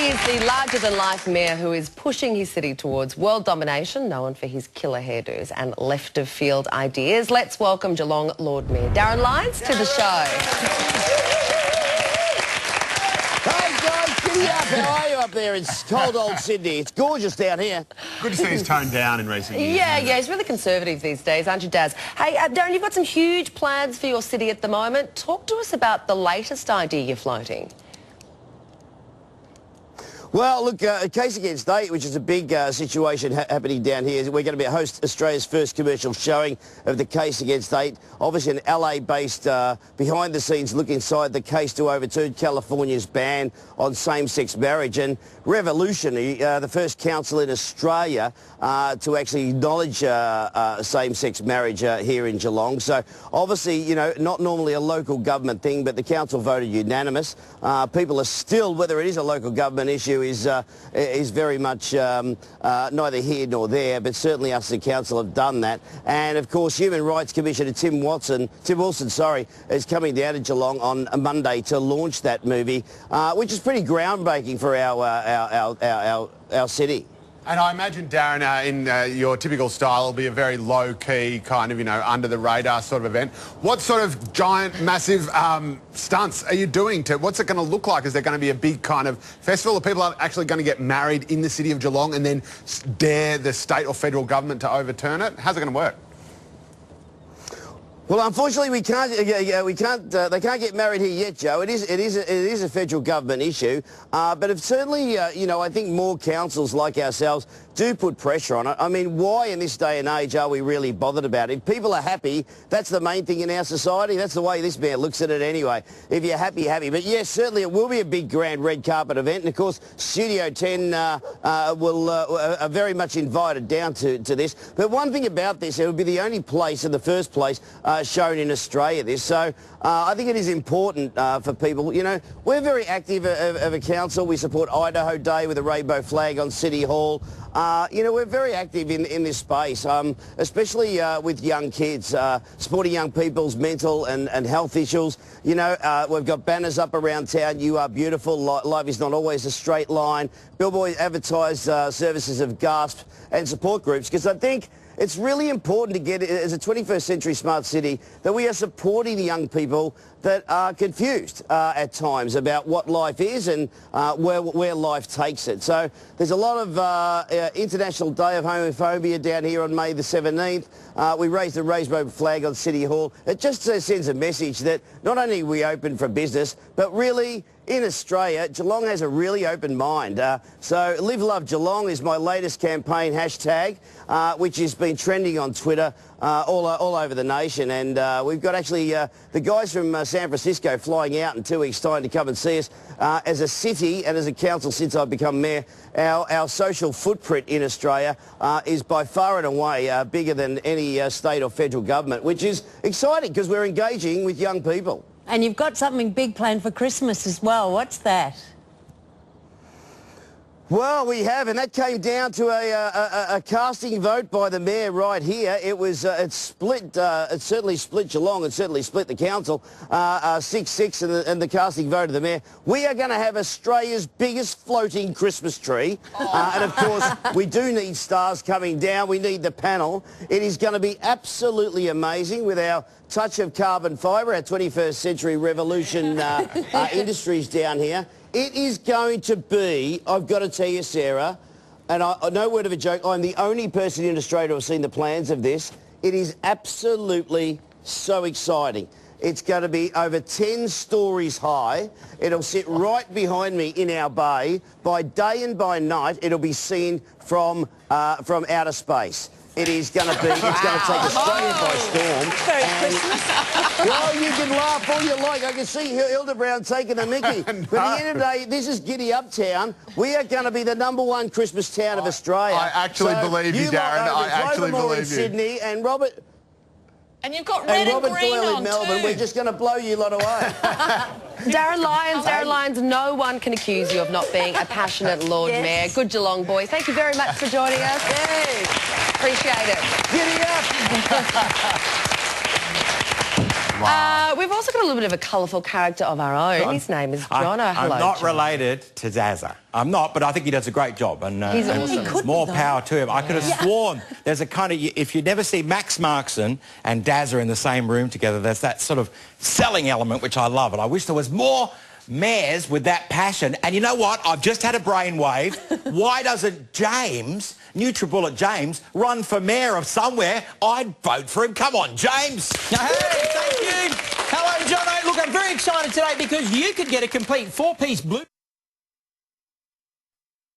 He is the larger-than-life mayor who is pushing his city towards world domination, known for his killer hairdos and left-of-field ideas. Let's welcome Geelong Lord Mayor Darren Lyons to the show. Hey guys, giddy up. How are you up there? It's cold old Sydney. It's gorgeous down here. Good to see he's toned down in recent years. Yeah, he's really conservative these days, aren't you, Daz? Hey, Darren, you've got some huge plans for your city at the moment. Talk to us about the latest idea you're floating. Well, look, a case against state, which is a big situation happening down here. We're going to be host Australia's first commercial showing of the case against state. Obviously an LA-based behind-the-scenes look inside the case to overturn California's ban on same-sex marriage, and revolutionary, the first council in Australia to actually acknowledge same-sex marriage here in Geelong. So obviously, you know, not normally a local government thing, but the council voted unanimous. People are still, whether it is a local government issue, is very much neither here nor there, but certainly us as a council have done that. And of course, Human Rights Commissioner Tim Wilson, is coming down to Geelong on a Monday to launch that movie, which is pretty groundbreaking for our city. And I imagine, Darren, in your typical style, it'll be a very low-key, kind of, you know, under-the-radar sort of event. What sort of giant, massive stunts are you doing? What's it going to look like? Is there going to be a big kind of festival? Are people actually going to get married in the city of Geelong and then dare the state or federal government to overturn it? How's it going to work? Well, unfortunately, we can't. They can't get married here yet, Joe. It is a federal government issue, but it's certainly, you know, I think more councils like ourselves do put pressure on it. I mean, why in this day and age are we really bothered about it? If people are happy, that's the main thing in our society. That's the way this mayor looks at it anyway. If you're happy, happy. But yes, certainly it will be a big, grand red carpet event, and of course, Studio 10 are very much invited down to this. But one thing about this, it will be the only place, in the first place, shown in Australia, this. So I think it is important for people. You know, we're very active of a council. We support Idaho Day with a rainbow flag on City Hall. You know, we're very active in this space, especially with young kids, supporting young people's mental and health issues. You know, we've got banners up around town. You are beautiful. Life is not always a straight line. Billboards advertise services of GASP and support groups, because I think it's really important to get, as a 21st century smart city, that we are supporting the young people that are confused at times about what life is and where life takes it. So there's a lot of International Day of Homophobia down here on May the 17th. We raised the rainbow flag on City Hall. It just sends a message that not only are we open for business, but really, in Australia, Geelong has a really open mind. So Live Love Geelong is my latest campaign hashtag, which has been trending on Twitter all over the nation. And we've got actually the guys from San Francisco flying out in 2 weeks' time to come and see us. As a city and as a council since I've become mayor, our social footprint in Australia is by far and away bigger than any state or federal government, which is exciting because we're engaging with young people. And you've got something big planned for Christmas as well. What's that? Well, we have, and that came down to a casting vote by the mayor right here. It was, it certainly split Geelong, it certainly split the council, 6-6 and the casting vote of the mayor. We are going to have Australia's biggest floating Christmas tree. And of course, we do need stars coming down. We need the panel. It is going to be absolutely amazing with our touch of carbon fibre, our 21st century revolution industries down here. It is going to be, I've got to tell you, Sarah, and no word of a joke, I'm the only person in Australia who has seen the plans of this. It is absolutely so exciting. It's going to be over 10 stories high. It'll sit right behind me in our bay. By day and by night, it'll be seen from outer space. It is going to be, it's going to take Australia by storm. Very Christmas. Well, you can laugh all you like. I can see Hildebrand taking the mickey. But at the end of the day, this is Giddy Up Town. We are going to be the #1 Christmas town of Australia. I actually believe you, Darren. I actually believe you. Sydney and Robert... And you've got red and green Doyle on in Melbourne. too. We're just going to blow you lot away. Darren Lyons, no one can accuse you of not being a passionate Lord Mayor. Good Geelong boys. Thank you very much for joining us. Appreciate it. Giddy up! We've also got a little bit of a colourful character of our own. His name is Jono. Hello, I'm not John. related to Dazza. I'm not, but I think he does a great job. And, He's awesome. More power to him. I could have sworn there's a kind of... If you never see Max Markson and Dazza in the same room together, there's that sort of selling element, which I love. And I wish there was more mayors with that passion. And you know what? I've just had a brainwave. Why doesn't James, NutriBullet James, run for mayor of somewhere? I'd vote for him. Come on, James. Hey, thank you. Hello, Jono. Look, I'm very excited today because you could get a complete 4-piece blue...